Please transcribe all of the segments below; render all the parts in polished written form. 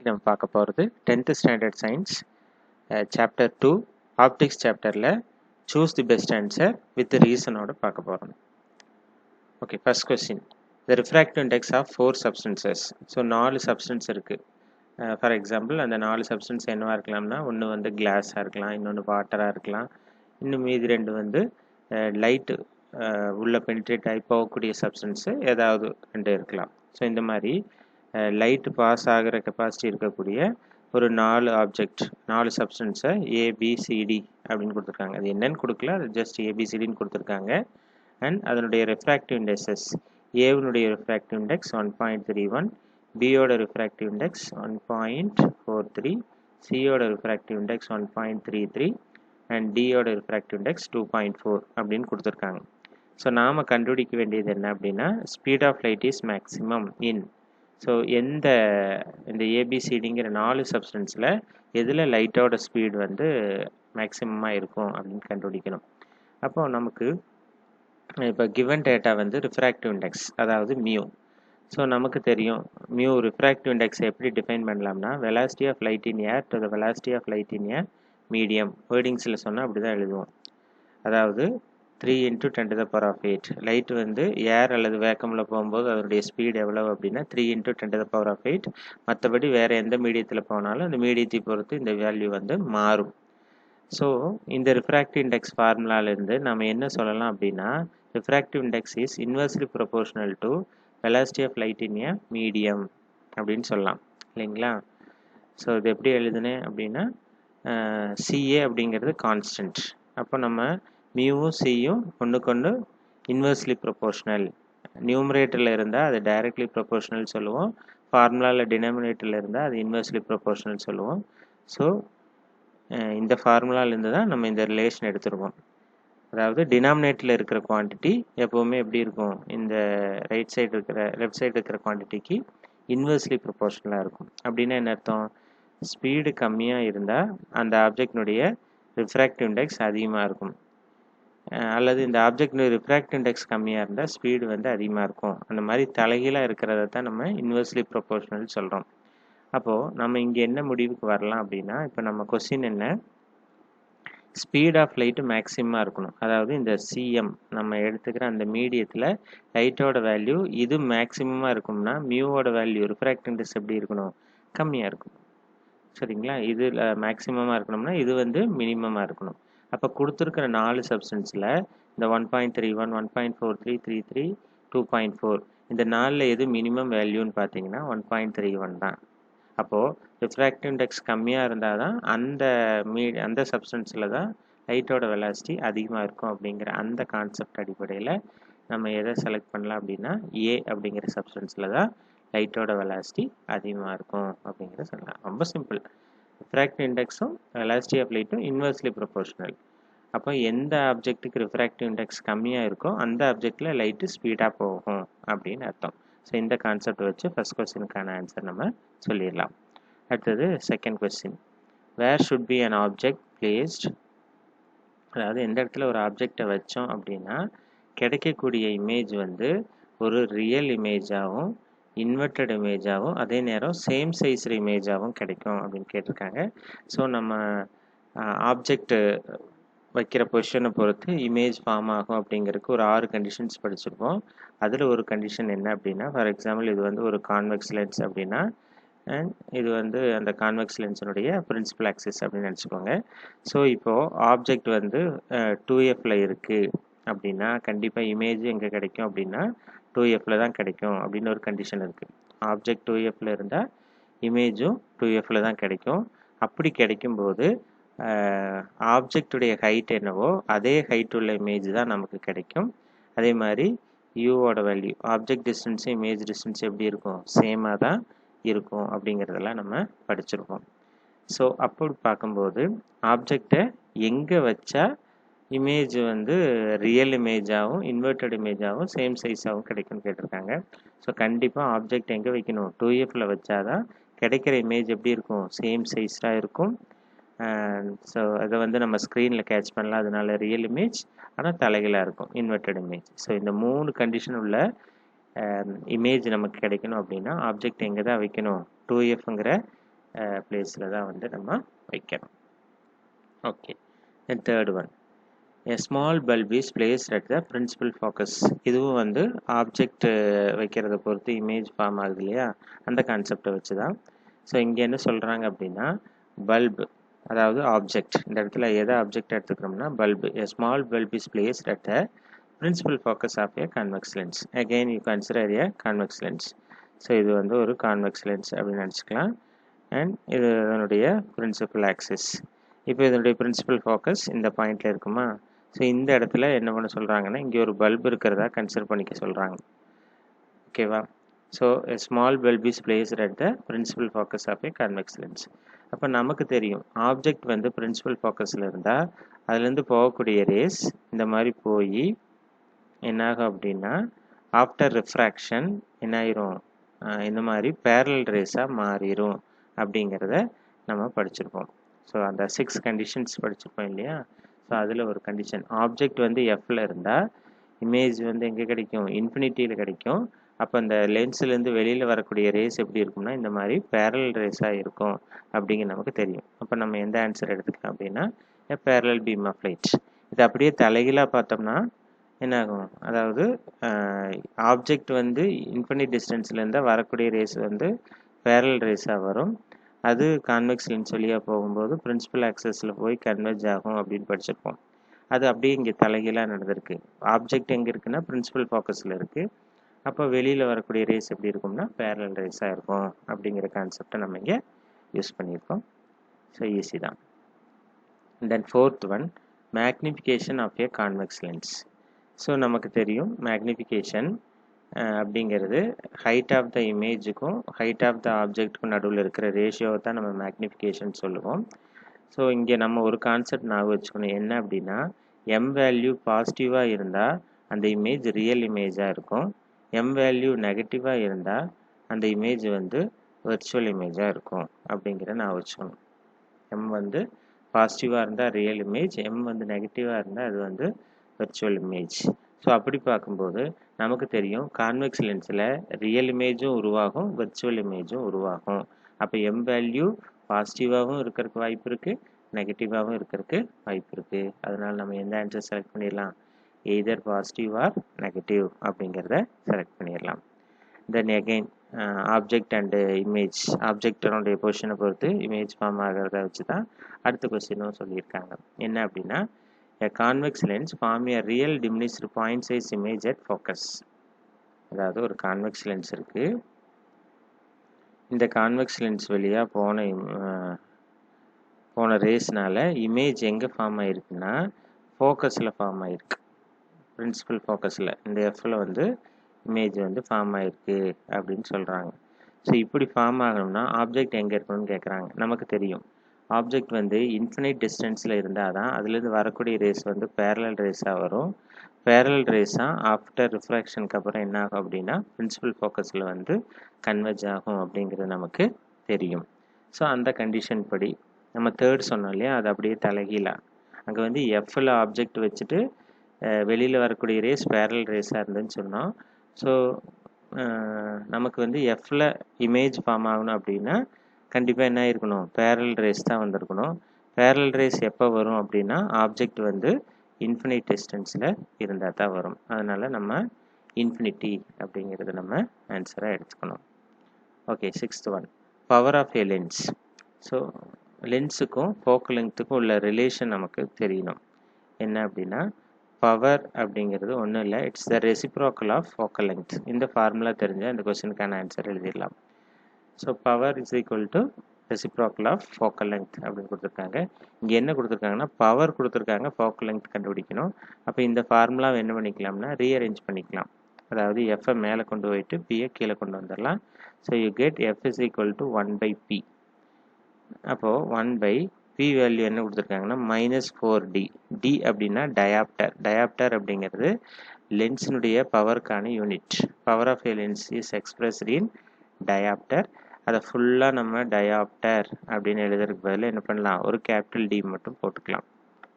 நம்ம பார்க்க போகிறது 10th standard science chapter 2 optics சாப்டரில் choose the best answer with ரீசனோட பார்க்க போகிறோம். Okay, first question. The refractive index of 4 substances. So 4 substances இருக்குது. ஃபார் எக்ஸாம்பிள் அந்த 4 சப்ஸ்டன்ஸ் என்னவாக இருக்கலாம்னா, ஒன்று வந்து கிளாஸாக இருக்கலாம், இன்னொன்று வாட்டராக இருக்கலாம், இன்னும் மீதி 2 வந்து லைட்டு உள்ள பெனிட்ரேட் ஆகி போகக்கூடிய சப்ஸ்டன்ஸு ஏதாவது 2 இருக்கலாம். ஸோ இந்த மாதிரி லைட்டு பாஸ் ஆகிற கெப்பாசிட்டி இருக்கக்கூடிய ஒரு 4 ஆப்ஜெக்ட் 4 சப்ஸ்டன்ஸை ஏபிசிடி அப்படின்னு கொடுத்துருக்காங்க. அது என்னன்னு கொடுக்கல, அது ஜஸ்ட் ஏபிசிடின்னு கொடுத்துருக்காங்க. அண்ட் அதனுடைய ரெஃப்ராக்டிவ் இண்டெக்ஸஸ், ஏவனுடைய ரெஃப்ராக்டிவ் இண்டெக்ஸ் 1.31, பியோட ரெஃப்ராக்டிவ் இண்டெக்ஸ் 1.43, சியோட ரெஃப்ராக்டிவ் இண்டெக்ஸ் 1.33 அண்ட் டியோட ரெஃப்ராக்டிவ் இண்டெக்ஸ் 2.4 அப்படின்னு கொடுத்துருக்காங்க. ஸோ நாம் கண்டுபிடிக்க வேண்டியது என்ன அப்படின்னா, speed of light is maximum in. So இந்த ஏபிசிடிங்கிற 4 சப்ஸ்டன்ஸில் எதில் லைட்டோட ஸ்பீடு வந்து மேக்ஸிமமாக இருக்கும் அப்படின்னு கண்டுபிடிக்கணும். அப்போது நமக்கு இப்போ கிவன் டேட்டா வந்து ரிஃப்ராக்டிவ் இண்டெக்ஸ், அதாவது மியூ. ஸோ நமக்கு தெரியும் மியூ ரிஃப்ராக்டிவ் இண்டெக்ஸை எப்படி டிஃபைன் பண்ணலாம்னா, velocity of light in air to the velocity of light in air medium. வேர்டிங்ஸில் சொன்னால் அப்படி தான் எழுதுவோம். அதாவது 3 × 10⁸. லைட் வந்து ஏர் அல்லது வேக்கமில் போகும்போது அதனுடைய ஸ்பீடு எவ்வளவு அப்படின்னா 3 × 10⁸. மற்றபடி வேறு எந்த மீடியத்தில் போனாலும் அந்த மீடியத்தை பொறுத்து இந்த வேல்யூ வந்து மாறும். ஸோ இந்த ரிஃப்ராக்டிவ் இண்டெக்ஸ் ஃபார்முலாலேருந்து நம்ம என்ன சொல்லலாம் அப்படின்னா, refractive index is inversely proportional to velocity of light in a medium அப்படின்னு சொல்லலாம் இல்லைங்களா. ஸோ இது எப்படி எழுதுனேன் அப்படின்னா, சிஏ அப்படிங்கிறது கான்ஸ்டன்ட். அப்போ நம்ம மியூவும் சியும் ஒன்றுக்கொன்று இன்வெர்ஸ்லி ப்ரொபோர்ஷனல். நியூமரேட்டரில் இருந்தால் அது டைரக்ட்லி ப்ரொபோர்ஷனல் சொல்லுவோம், ஃபார்முலாவில் டினாமினேட்டரில் இருந்தால் அது இன்வெர்ஸ்லி ப்ரொபோர்ஷனல் சொல்லுவோம். ஸோ இந்த ஃபார்முலாலேருந்து தான் நம்ம இந்த ரிலேஷன் எடுத்துருக்கோம். அதாவது டினாமினேட்டரில் இருக்கிற குவான்டிட்டி எப்போவுமே எப்படி இருக்கும், இந்த லெஃப்ட் சைடு இருக்கிற குவான்டிட்டிக்கு இன்வெர்ஸ்லி ப்ரொபோர்ஷனலாக இருக்கும். அப்படின்னா என்ன அர்த்தம், ஸ்பீடு கம்மியாக இருந்தால் அந்த ஆப்ஜெக்டினுடைய ரிஃப்ராக்டிவ் இண்டெக்ஸ் அதிகமாக இருக்கும், அல்லது இந்த ஆப்ஜெக்டினுடைய ரிஃப்ராக்டிவ் இண்டெக்ஸ் கம்மியாக இருந்தால் ஸ்பீடு வந்து அதிகமாக இருக்கும். அந்த மாதிரி தலைகீழாக இருக்கிறத தான் நம்ம இன்வெர்ஸ்லி ப்ரொபோர்ஷனல் சொல்கிறோம். அப்போது நம்ம இங்கே என்ன முடிவுக்கு வரலாம் அப்படின்னா, இப்போ நம்ம கொஸ்டின் என்ன, ஸ்பீட் ஆஃப் லைட்டு மேக்ஸிமமாக இருக்கணும். அதாவது இந்த சிஎம் நம்ம எடுத்துக்கிற அந்த மீடியத்தில் லைட்டோட வேல்யூ இது மேக்ஸிமமாக இருக்கும்னா மியூவோட வேல்யூ ரிஃப்ராக்டிவ் இண்டெக்ஸ் எப்படி இருக்கணும், கம்மியாக இருக்கும். சரிங்களா, இது மேக்ஸிமமாக இருக்கணும்னா இது வந்து மினிமமாக இருக்கணும். அப்போ கொடுத்துருக்கிற 4 சப்ஸ்டன்ஸில் இந்த 1.31, 1.43, 33, 2.4 இந்த 4ல் எது மினிமம் வேல்யூன்னு பார்த்தீங்கன்னா 1.31 தான். அப்போது ரிஃப்ராக்டிவ் இண்டெக்ஸ் கம்மியாக இருந்தால் தான் அந்த சப்ஸ்டன்ஸில் தான் லைட்டோட வெலாசிட்டி அதிகமாக இருக்கும். அப்படிங்கிற அந்த கான்செப்ட் அடிப்படையில் நம்ம எதை செலக்ட் பண்ணலாம் அப்படின்னா, ஏ அப்படிங்கிற சப்ஸ்டன்ஸில் தான் லைட்டோட வெலாசிட்டி அதிகமாக இருக்கும் அப்படிங்கிற சொல்லலாம். ரொம்ப சிம்பிள். ரிஃப்ராக்டிவ் இண்டெக்ஸும் வெலாசிட்டி ஆஃப் லைட்டும் இன்வெர்ஸ்லி ப்ரொபோர்ஷனல். அப்போ எந்த ஆப்ஜெக்ட்டுக்கு ரிஃப்ராக்டிவ் இண்டெக்ஸ் கம்மியாக இருக்கோ அந்த ஆப்ஜெக்டில் லைட்டு ஸ்பீடாக போகும் அப்படின்னு அர்த்தம். ஸோ இந்த கான்செப்ட் வச்சு ஃபர்ஸ்ட் கொஸ்டினுக்கான ஆன்சர் நம்ம சொல்லிடலாம். அடுத்தது second question. Where should be an object placed. அதாவது எந்த இடத்துல ஒரு ஆப்ஜெக்டை வச்சோம் அப்படின்னா கிடைக்கக்கூடிய இமேஜ் வந்து ஒரு ரியல் இமேஜாகவும் இன்வெர்டட் இமேஜாகவும் அதே நேரம் சேம் சைஸ் இமேஜாகவும் கிடைக்கும் அப்படின்னு கேட்டிருக்காங்க. ஸோ நம்ம ஆப்ஜெக்ட் வைக்கிற பொசிஷனை பொறுத்து இமேஜ் ஃபார்ம் ஆகும் அப்படிங்கிறதுக்கு ஒரு 6 கண்டிஷன்ஸ் படிச்சிருப்போம். அதில் ஒரு கண்டிஷன் என்ன அப்படின்னா, ஃபார் எக்ஸாம்பிள் இது வந்து ஒரு கான்வெக்ஸ் லென்ஸ் அப்படின்னா, அண்ட் இது வந்து அந்த கான்வெக்ஸ் லென்ஸினுடைய பிரின்சிபல் ஆக்சிஸ் அப்படின்னு நினச்சிக்கோங்க. ஸோ இப்போது ஆப்ஜெக்ட் வந்து 2Fல இருக்குது அப்படின்னா கண்டிப்பாக இமேஜ் எங்கே கிடைக்கும் அப்படின்னா 2Fல தான் கிடைக்கும் அப்படின்னு ஒரு கண்டிஷன் இருக்குது. ஆப்ஜெக்ட் 2Fல இருந்தால் இமேஜும் 2Fல தான் கிடைக்கும். அப்படி கிடைக்கும்போது ஆப்ஜெக்டுடைய ஹைட் என்னவோ அதே ஹைட் உள்ள இமேஜ் தான் நமக்கு கிடைக்கும். அதே மாதிரி யூவோட value, object distance image distance எப்படி இருக்கும், சேமாக தான் இருக்கும் அப்படிங்கிறதெல்லாம் நம்ம படிச்சிருக்கோம். ஸோ அப்படி பார்க்கும்போது ஆப்ஜெக்டை எங்கே வச்சா இமேஜ் வந்து ரியல் இமேஜாகவும் இன்வெர்டட் இமேஜாகவும் சேம் சைஸாகவும் கிடைக்கும்னு கேட்டிருக்காங்க. ஸோ கண்டிப்பாக ஆப்ஜெக்ட் எங்கே வைக்கணும், 2Fல வச்சாதான் கிடைக்கிற இமேஜ் எப்படி இருக்கும், சேம் சைஸாக இருக்கும். ஸோ அதை வந்து நம்ம ஸ்க்ரீனில் கேட்ச் பண்ணலாம், அதனால ரியல் இமேஜ் ஆனால் தலைகளாக இருக்கும் இன்வெர்டட் இமேஜ். ஸோ இந்த 3 கண்டிஷன் உள்ள இமேஜ் நமக்கு கிடைக்கணும் அப்படின்னா ஆப்ஜெக்ட் எங்கே தான் வைக்கணும், 2Fங்கிற பிளேஸில் தான் வந்து நம்ம வைக்கணும். Okay, then third one, a small bulb is placed at the principal focus. இதுவும் வந்து ஆப்ஜெக்ட் வைக்கிறத பொறுத்து இமேஜ் ஃபார்ம் ஆகுது இல்லையா, அந்த கான்செப்டை வச்சு தான். ஸோ இங்கே என்ன சொல்கிறாங்க அப்படின்னா, பல்பு அதாவது ஆப்ஜெக்ட், இந்த இடத்துல எதை ஆப்ஜெக்ட் எடுத்துக்கிறோம்னா bulb. a small bulb is placed at the principal focus of a convex lens. again you consider a convex lens. So இது வந்து ஒரு கான்வெக்ஸ் லென்ஸ் அப்படின்னு நினச்சிக்கலாம். அண்ட் இது அதனுடைய பிரின்சிபல் ஆக்சிஸ். இப்போ இதனுடைய பிரின்சிபல் ஃபோக்கஸ் இந்த பாயிண்டில் இருக்குமா. ஸோ இந்த இடத்துல என்ன பண்ண சொல்கிறாங்கன்னா, இங்கே ஒரு பல்ப் இருக்கிறதா கன்சிடர் பண்ணிக்க சொல்கிறாங்க. ஓகேவா. So small bulb is placed at the principal focus of a convex lens. அப்போ நமக்கு தெரியும் ஆப்ஜெக்ட் வந்து பிரின்சிபல் ஃபோக்கஸில் இருந்தால் அதுலேருந்து போகக்கூடிய ரேஸ் இந்த மாதிரி போய் என்னாகும் அப்படின்னா, ஆஃப்டர் ரிஃப்ராக்ஷன் என்ன ஆயிரும், இந்த மாதிரி பேரலல் ரேஸாக மாறிடும் அப்படிங்கிறத நம்ம படிச்சிருப்போம். ஸோ அந்த 6 கண்டிஷன்ஸ் படிச்சிருப்போம் இல்லையா. ஸோ அதில் ஒரு கண்டிஷன், ஆப்ஜெக்ட் வந்து எஃப்ல இருந்தால் இமேஜ் வந்து எங்கே கிடைக்கும், இன்ஃபினிட்டியில் கிடைக்கும். அப்போ அந்த லென்ஸ்லேருந்து வெளியில் வரக்கூடிய ரேஸ் எப்படி இருக்கும்னா இந்த மாதிரி பேரலல் ரேஸாக இருக்கும் அப்படிங்கிற நமக்கு தெரியும். அப்போ நம்ம எந்த ஆன்சர் எடுத்துக்கலாம் அப்படின்னா பேரலல் பீம் ஆஃப் லைட். இது அப்படியே தலைகீழாக பார்த்தோம்னா என்னாகும், அதாவது ஆப்ஜெக்ட் வந்து இன்ஃபினிட் டிஸ்டன்ஸ்லேருந்து வரக்கூடிய ரேஸ் வந்து பேரலல் ரேஸாக வரும். அது கான்வெக்ஸ் லென்ஸ் வழியாக போகும்போது பிரின்சிபல் ஆக்சஸில் போய் கன்வெர்ஜ் ஆகும் அப்படின்னு படிச்சிருப்போம். அது அப்படியே இங்கே தலைகீழாக நடந்திருக்கு. ஆப்ஜெக்ட் எங்கே இருக்குன்னா பிரின்சிபல் ஃபோக்கஸில் இருக்குது. அப்போ வெளியில் வரக்கூடிய ரேஸ் எப்படி இருக்கும்னா பேரலல் ரேஸாக இருக்கும் அப்படிங்கிற கான்செப்டை நம்ம இங்கே யூஸ் பண்ணியிருக்கோம். ஸோ ஈஸி தான். Then fourth one, magnification of a convex lens. So நமக்கு தெரியும் மேக்னிஃபிகேஷன் அப்படிங்கிறது ஹைட் ஆஃப் த இமேஜுக்கும் ஹைட் ஆஃப் த ஆப்ஜெக்ட்டுக்கும் நடுவில் இருக்கிற ரேஷியோவை தான் நம்ம மேக்னிஃபிகேஷன் சொல்லுவோம். ஸோ இங்கே நம்ம ஒரு கான்செப்ட் ஞாபகம் வச்சுக்கணும், என்ன அப்படின்னா எம் வேல்யூ பாசிட்டிவாக இருந்தால் அந்த இமேஜ் ரியல் இமேஜாக இருக்கும். எம் வேல்யூ நெகட்டிவாக இருந்தால் அந்த இமேஜ் வந்து வெர்ச்சுவல் இமேஜாக இருக்கும் அப்படிங்கிற நான் வச்சுக்கணும். எம் வந்து பாசிட்டிவாக இருந்தால் ரியல் இமேஜ், எம் வந்து நெகட்டிவாக இருந்தால் அது வந்து வெர்ச்சுவல் இமேஜ். ஸோ அப்படி பார்க்கும்போது நமக்கு தெரியும் கான்வெக்ஸ் லென்ஸில் ரியல் இமேஜும் உருவாகும், வெர்ச்சுவல் இமேஜும் உருவாகும். அப்போ எம் வேல்யூ பாசிட்டிவாகவும் இருக்கிறதுக்கு வாய்ப்பு இருக்குது, நெகட்டிவாகவும் இருக்கிறதுக்கு வாய்ப்பு இருக்குது. அதனால் நம்ம எந்த ஆன்சர் செலக்ட் பண்ணிடலாம், எய்தர் பாசிட்டிவ் ஆர் நெகட்டிவ் அப்படிங்கிறத செலக்ட் பண்ணிடலாம். Then again object and image, ஆப்ஜெக்டனுடைய பொசிஷனை பொறுத்து இமேஜ் ஃபார்ம் ஆகிறத வச்சு தான் அடுத்த கொஸ்டினும் சொல்லியிருக்காங்க. என்ன அப்படின்னா, a convex lens form a real diminished point size image at focus. அதாவது ஒரு கான்வெக்ஸ் லென்ஸ் இருக்குது. இந்த கான்வெக்ஸ் லென்ஸ் வழியாக போன ரேஸ்னால இமேஜ் எங்கே ஃபார்ம் ஆகிருக்குன்னா ஃபோக்கஸில் ஃபார்ம் ஆகிருக்கு. பிரின்சிபல் ஃபோக்கஸில் இந்த எஃப்பில் வந்து இமேஜ் வந்து ஃபார்ம் ஆகிருக்கு அப்படின்னு சொல்கிறாங்க. ஸோ இப்படி ஃபார்ம் ஆகணும்னா ஆப்ஜெக்ட் எங்கே இருக்கணும்னு கேட்குறாங்க. நமக்கு தெரியும் ஆப்ஜெக்ட் வந்து இன்ஃபினிட் டிஸ்டன்ஸில் இருந்தால் தான் அதுலேருந்து வரக்கூடிய ரேஸ் வந்து பேரலல் ரேஸாக வரும். பேரலல் ரேஸாக ஆஃப்டர் ரிஃப்ராக்ஷனுக்கு அப்புறம் என்ன ஆகும் அப்படின்னா பிரின்சிபல் ஃபோக்கஸில் வந்து கன்வெர்ஜ் ஆகும் அப்படிங்கிறது நமக்கு தெரியும். ஸோ அந்த கண்டிஷன் படி நம்ம தேர்ட் சொன்னோம் இல்லையா, அது அப்படியே தலைகீழாக அங்கே வந்து எஃப்ல ஆப்ஜெக்ட் வச்சுட்டு வெளியில் வரக்கூடிய ரேஸ் பேரலல் ரேஸாக இருந்துன்னு சொன்னோம். ஸோ நமக்கு வந்து எஃப்ல இமேஜ் ஃபார்ம் ஆகணும் அப்படின்னா கண்டிப்பாக என்ன இருக்கணும், பேரலல் ரேஸ் தான் வந்திருக்கணும். பேரலல் ரேஸ் எப்போ வரும் அப்படின்னா ஆப்ஜெக்ட் வந்து இன்ஃபினிட் டிஸ்டன்ஸில் இருந்தால் தான் வரும். அதனால் நம்ம இன்ஃபினிட்டி அப்படிங்கிறது நம்ம ஆன்சராக எடுத்துக்கணும். Okay, sixth one, power of a lens. So லென்ஸுக்கும் ஃபோக்கல் லெங்க்த்துக்கும் உள்ள ரிலேஷன் நமக்கு தெரியணும். என்ன அப்படின்னா பவர் அப்படிங்கிறது ஒன்றும் இல்லை, it's the reciprocal of focal length. இந்த ஃபார்முலா தெரிஞ்சால் இந்த கொஸ்டினுக்கான ஆன்சர் எழுதிடலாம். So power is equal to reciprocal of focal length அப்படின்னு கொடுத்துருக்காங்க. இங்கே என்ன கொடுத்துருக்காங்கன்னா பவர் கொடுத்துருக்காங்க, ஃபோக்கல் லெங்த் கண்டுபிடிக்கணும். அப்போ இந்த ஃபார்முலாவை என்ன பண்ணிக்கலாம்னா ரீஅரேஞ்ச் பண்ணிக்கலாம். அதாவது எஃப்ஐ மேலே கொண்டு போயிட்டு பியை கீழே கொண்டு வந்துடலாம். So you get F is equal to 1/p. அப்போது 1/p வேல்யூ என்ன கொடுத்துருக்காங்கன்னா -4d. d அப்படின்னா டயாப்டர். டயாப்டர் அப்படிங்கிறது லென்ஸினுடைய பவருக்கான unit. Power of a lens is expressed in dioptre. அதை ஃபுல்லாக நம்ம டயாப்டர் அப்படின்னு எழுதுறதுக்கு பதில் என்ன பண்ணலாம், ஒரு கேபிட்டல் டி மட்டும் போட்டுக்கலாம்.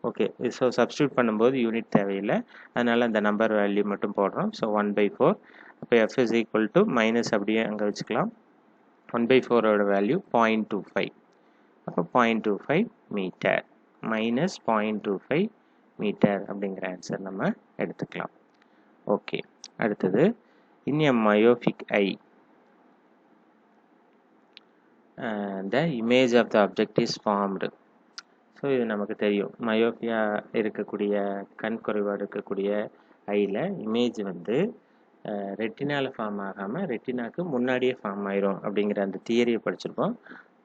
ஓகே, ஸோ சப்ஸ்டியூட் பண்ணும்போது யூனிட் தேவையில்லை, அதனால் அந்த நம்பர் வேல்யூ மட்டும் போடுறோம். ஸோ 1/4. அப்போ F is equal to minus அப்படியே அங்கே வச்சுக்கலாம். 1/4 ஓட வேல்யூ 0.25. அப்போ 0.25 மீட்டர் மைனஸ் 0.25 மீட்டர் அப்படிங்கிற ஆன்சர் நம்ம எடுத்துக்கலாம். ஓகே, அடுத்தது in a myopic eye the image of the object is formed. So இது நமக்கு தெரியும், மயோபியா இருக்கக்கூடிய கண் குறைபாடு இருக்கக்கூடிய ஐயில் இமேஜ் வந்து ரெட்டினாவில் ஃபார்ம் ஆகாமல் ரெட்டினாக்கு முன்னாடியே ஃபார்ம் ஆயிரும் அப்படிங்கிற அந்த தியரியை படிச்சிருக்கோம்.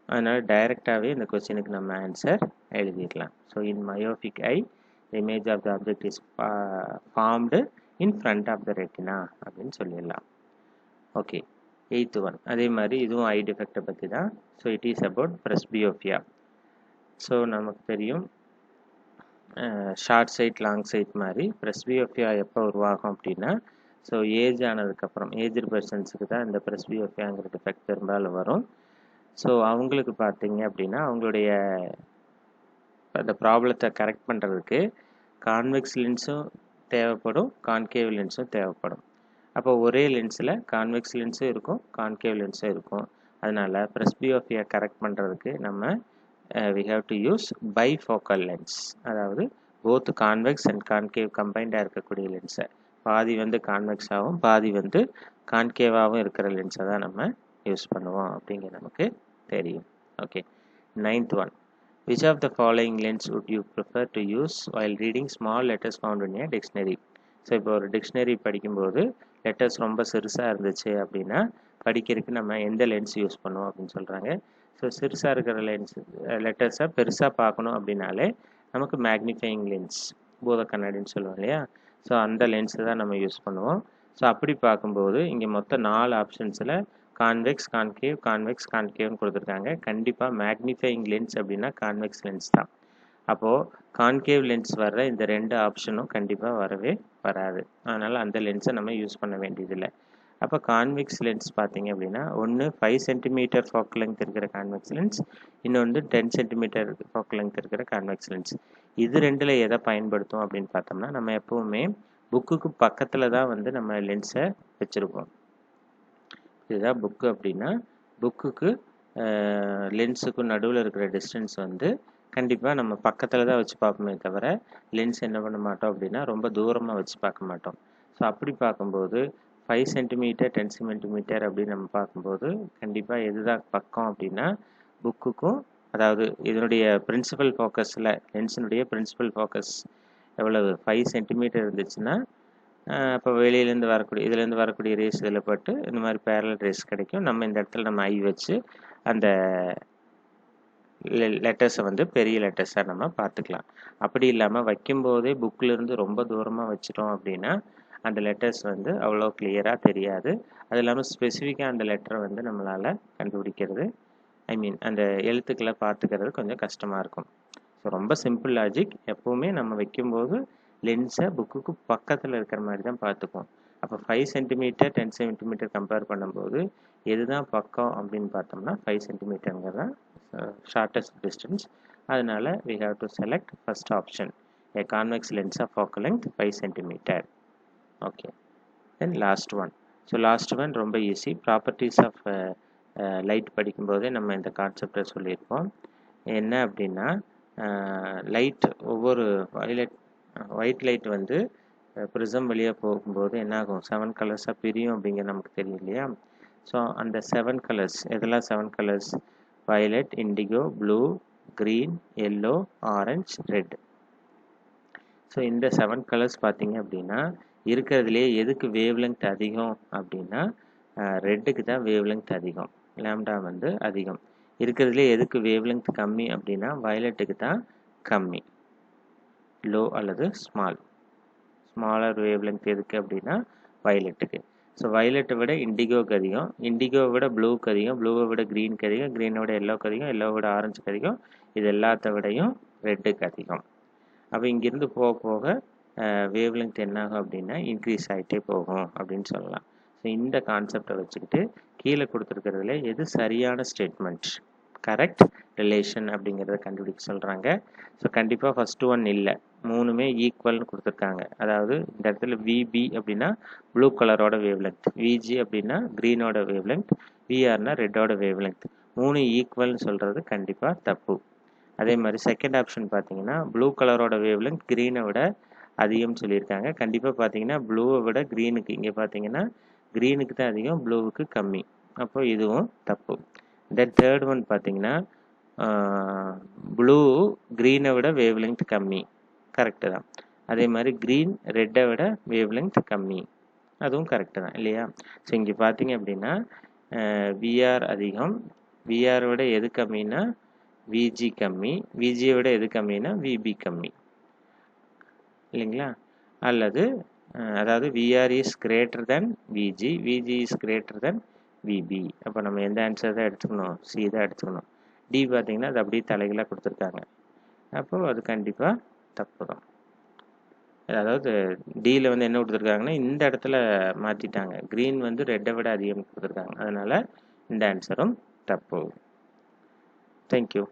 அதனால் டைரெக்டாகவே இந்த கொஸ்டினுக்கு நம்ம ஆன்சர் எழுதிடலாம். So in myopic eye image of the object is formed in front of the retina அப்படின்னு சொல்லிடலாம். ஓகே, 8th ஒன் அதே மாதிரி இதுவும் ஐ டிஃபெக்டை பற்றி தான். So it is about presbyopia. So நமக்கு தெரியும் ஷார்ட் சைட் லாங் சைட் மாதிரி பிரஸ்பியோபியா எப்போ உருவாகும் அப்படின்னா, ஸோ ஏஜ் ஆனதுக்கப்புறம் ஏஜ்டு பர்சன்ஸுக்கு தான் இந்த பிரஸ்பியோபியாங்கிற டிஃபெக்ட் பெரும்பாலும் வரும். ஸோ அவங்களுக்கு பார்த்தீங்க அப்படின்னா அவங்களுடைய அந்த ப்ராப்ளத்தை கரெக்ட் பண்ணுறதுக்கு கான்வெக்ஸ் லென்ஸும் தேவைப்படும், கான்கேவ் லென்ஸும் தேவைப்படும். அப்போ ஒரே லென்ஸில் கான்வெக்ஸ் லென்ஸும் இருக்கும், கான்கேவ் லென்ஸும் இருக்கும். அதனால் பிரஸ்பியோபியா கரெக்ட் பண்ணுறதுக்கு நம்ம we have to use bifocal lens, அதாவது both convex and concave combined இருக்கக்கூடிய லென்ஸை, பாதி வந்து கான்வெக்ஸாகவும் பாதி வந்து கான்கேவாகவும் இருக்கிற லென்ஸை தான் நம்ம யூஸ் பண்ணுவோம் அப்படிங்கிற நமக்கு தெரியும். Okay, 9th one which of the following lens would you prefer to use while reading small letters found in a dictionary? So இப்போ ஒரு டிக்ஷனரி படிக்கும்போது லெட்டர்ஸ் ரொம்ப சிறுசாக இருந்துச்சு அப்படின்னா படிக்கிறதுக்கு நம்ம எந்த லென்ஸ் யூஸ் பண்ணுவோம் அப்படின்னு சொல்கிறாங்க. ஸோ சிறுசாக இருக்கிற லென்ஸ் லெட்டர்ஸை பெருசாக பார்க்கணும் அப்படின்னாலே நமக்கு மேக்னிஃபையிங் லென்ஸ், பூத கண்ணாடின்னு சொல்லுவோம் இல்லையா, ஸோ அந்த லென்ஸை தான் நம்ம யூஸ் பண்ணுவோம். ஸோ அப்படி பார்க்கும்போது இங்கே மொத்தம் 4 ஆப்ஷன்ஸில் கான்வெக்ஸ், கான்கேவ், கான்வெக்ஸ், கான்கேவ்னு கொடுத்துருக்காங்க. கண்டிப்பாக மேக்னிஃபையிங் லென்ஸ் அப்படின்னா கான்வெக்ஸ் லென்ஸ் தான். அப்போது கான்கேவ் லென்ஸ் வர்ற இந்த 2 ஆப்ஷனும் கண்டிப்பாக வரவே வராது. அதனால் அந்த லென்ஸை நம்ம யூஸ் பண்ண வேண்டியதில்லை. அப்போ கான்வெக்ஸ் லென்ஸ் பார்த்தீங்க அப்படின்னா ஒன்று 5 சென்டிமீட்டர் ஃபோக்கல் லெங்த் இருக்கிற கான்வெக்ஸ் லென்ஸ், இன்னொன்று 10 சென்டிமீட்டர் ஃபோக்கல் லெங்த் இருக்கிற கான்வெக்ஸ் லென்ஸ். இது ரெண்டில் எதை பயன்படுத்தும் அப்படின்னு பார்த்தோம்னா நம்ம எப்போவுமே புக்குக்கு பக்கத்தில் தான் வந்து நம்ம லென்ஸை வச்சுருப்போம். இதுதான் புக்கு அப்படின்னா புக்குக்கு லென்ஸுக்கும் நடுவில் இருக்கிற டிஸ்டன்ஸ் வந்து கண்டிப்பாக நம்ம பக்கத்தில் தான் வச்சு பார்ப்போமே தவிர லென்ஸ் என்ன பண்ண மாட்டோம் அப்படின்னா ரொம்ப தூரமாக வச்சு பார்க்க மாட்டோம். ஸோ அப்படி பார்க்கும்போது 5 சென்டிமீட்டர் 10 சென்டிமீட்டர் அப்படின்னு நம்ம பார்க்கும்போது கண்டிப்பாக எதுதான் பக்கம் அப்படின்னா புக்குக்கும், அதாவது இதனுடைய பிரின்சிபல் ஃபோக்கஸில் லென்ஸினுடைய பிரின்சிபல் ஃபோக்கஸ் எவ்வளவு 5 சென்டிமீட்டர் இருந்துச்சுன்னா அப்போ வெளியிலேருந்து வரக்கூடிய இதுலேருந்து வரக்கூடிய ரேஸ் இதில் பட்டு இந்த மாதிரி பேரலல் ரேஸ் கிடைக்கும். நம்ம இந்த இடத்துல நம்ம ஐ வச்சு அந்த லெட்டர்ஸை வந்து பெரிய லெட்டர்ஸாக நம்ம பார்த்துக்கலாம். அப்படி இல்லாமல் வைக்கும்போதே புக்கிலேருந்து ரொம்ப தூரமாக வச்சிட்டோம் அப்படின்னா அந்த லெட்டர்ஸ் வந்து அவ்வளோ கிளியராக தெரியாது. அது இல்லாமல் ஸ்பெசிஃபிக்காக அந்த லெட்டரை வந்து நம்மளால் கண்டுபிடிக்கிறது, அந்த எழுத்துக்களை பார்த்துக்கிறது கொஞ்சம் கஷ்டமாக இருக்கும். ஸோ ரொம்ப சிம்பிள் லாஜிக், எப்போவுமே நம்ம வைக்கும்போது லென்ஸை புக்குக்கு பக்கத்தில் இருக்கிற மாதிரி தான் பார்த்துக்குவோம். அப்போ 5 சென்டிமீட்டர் 10 சென்டிமீட்டர் கம்பேர் பண்ணும்போது எதுதான் பக்கம் அப்படின்னு பார்த்தோம்னா 5 சென்டிமீட்டருங்கிறது தான் ஷார்ட்டஸ்ட் டிஸ்டன்ஸ். அதனால் we have to select first option, a convex lens of focal length 5 centimeter. Okay, then last one. So last one ரொம்ப ஈஸி. ப்ராப்பர்ட்டிஸ் ஆஃப் லைட் படிக்கும்போதே நம்ம இந்த கான்செப்டை சொல்லியிருப்போம். என்ன அப்படின்னா லைட் ஒவ்வொரு ஒயிட் லைட் வந்து ப்ரிசம் வழியாக போகும்போது என்னாகும் 7 கலர்ஸாக பிரியும் அப்படிங்கிற நமக்கு தெரியும் இல்லையா. ஸோ அந்த 7 கலர்ஸ் எதெல்லாம் 7 colours? Violet, indigo, blue, green, yellow, orange, red. So இந்த 7 கலர்ஸ் பார்த்தீங்க அப்படின்னா இருக்கிறதுலே எதுக்கு வேவ் லெங்த் அதிகம் அப்படின்னா ரெட்டுக்கு தான் வேவ் லெங்த் அதிகம், லேம்டா வந்து அதிகம். இருக்கிறதுலே எதுக்கு வேவ் லெங்த் கம்மி அப்படின்னா வயலட்டுக்கு தான் கம்மி, லோ அல்லது ஸ்மாலர் வேவ் லெங்த் எதுக்கு அப்படின்னா வயலட்டுக்கு. ஸோ வயலட்டை விட இண்டிகோவுக்கு அதிகம், இண்டிகோவை விட ப்ளூவுக்கு அதிகம், ப்ளூவை விட க்ரீனுக்கு அதிகம், க்ரீனை விட எல்லோவுக்கு அதிகம், எல்லோவை விட ஆரஞ்சுக்கு அதிகம், இது எல்லாத்த விடையும் ரெட்டுக்கு அதிகம். அப்போ இங்கேருந்து போக போக வேவ் லெங்த் என்னாகும் அப்படின்னா இன்க்ரீஸ் ஆகிட்டே போகும் அப்படின்னு சொல்லலாம். ஸோ இந்த கான்செப்டை வச்சுக்கிட்டு கீழே கொடுத்துருக்கிறதுல எது சரியான ஸ்டேட்மெண்ட், கரெக்ட் ரிலேஷன் அப்படிங்கிறத கண்டுபிடிக்க சொல்கிறாங்க. ஸோ கண்டிப்பாக ஃபஸ்ட்டு ஒன் இல்லை, மூணுமே ஈக்குவல்னு கொடுத்துருக்காங்க. அதாவது இந்த இடத்துல விபி அப்படின்னா ப்ளூ கலரோட வேவ் லென்த், விஜி அப்படின்னா க்ரீனோட வேவ் லென்த், விஆர்னா ரெட்டோட வேவ் லென்த். மூணு ஈக்குவல்னு சொல்கிறது கண்டிப்பாக தப்பு. அதே மாதிரி செகண்ட் ஆப்ஷன் பார்த்தீங்கன்னா ப்ளூ கலரோட வேவ் லென்த் க்ரீனை விட அதிகம் சொல்லியிருக்காங்க. கண்டிப்பாக பார்த்தீங்கன்னா ப்ளூவை விட க்ரீனுக்கு, இங்கே பார்த்தீங்கன்னா க்ரீனுக்கு தான் அதிகம், ப்ளூவுக்கு கம்மி. அப்போ இதுவும் தப்பு. தென் தேர்ட் ஒன் பார்த்தீங்கன்னா ப்ளூ க்ரீனை விட வேவ் லென்த் கம்மி, கரெக்டு தான். அதே மாதிரி க்ரீன் ரெட்டை விட வேவ் லென்த் கம்மி, அதுவும் கரெக்டு தான் இல்லையா? ஸோ இங்கே பார்த்தீங்க அப்படின்னா விஆர் அதிகம், விஆர் விட எது கம்மின்னா விஜி கம்மி, விஜியை விட எது கம்மின்னா விபி கம்மி இல்லைங்களா? அல்லது அதாவது VR is greater than VG, VG is greater than VB. அப்போ நம்ம எந்த ஆன்சர் தான் எடுத்துக்கணும்? சி தான் எடுத்துக்கணும். டி பார்த்தீங்கன்னா அது அப்படியே தலைகளாக கொடுத்துருக்காங்க. அப்போ அது கண்டிப்பாக தப்பு தான். அதாவது டியில் வந்து என்ன கொடுத்துருக்காங்கன்னா இந்த இடத்துல மாற்றிட்டாங்க, க்ரீன் வந்து ரெட்டை விட அதிகம் கொடுத்துருக்காங்க. அதனால் இந்த ஆன்சரும் தப்பு. தேங்க்யூ.